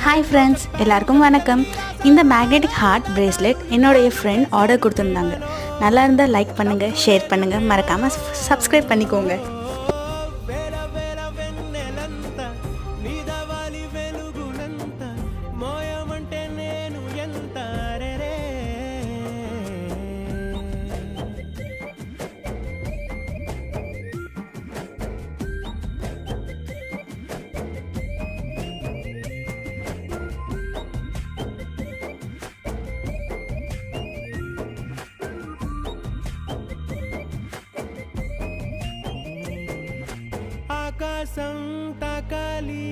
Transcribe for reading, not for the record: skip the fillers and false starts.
Hi friends, எல்லாருக்கும் வணக்கம். இந்த மேக்னெட்டிக் ஹார்ட் பிரேஸ்லெட் என்னோடைய ஃப்ரெண்ட் ஆர்டர் கொடுத்துருந்தாங்க. நல்லா இருந்தால் லைக் பண்ணுங்கள், ஷேர் பண்ணுங்கள், மறக்காமல் சப்ஸ்கிரைப் பண்ணிக்கோங்க. ఆకాశం తాకాలి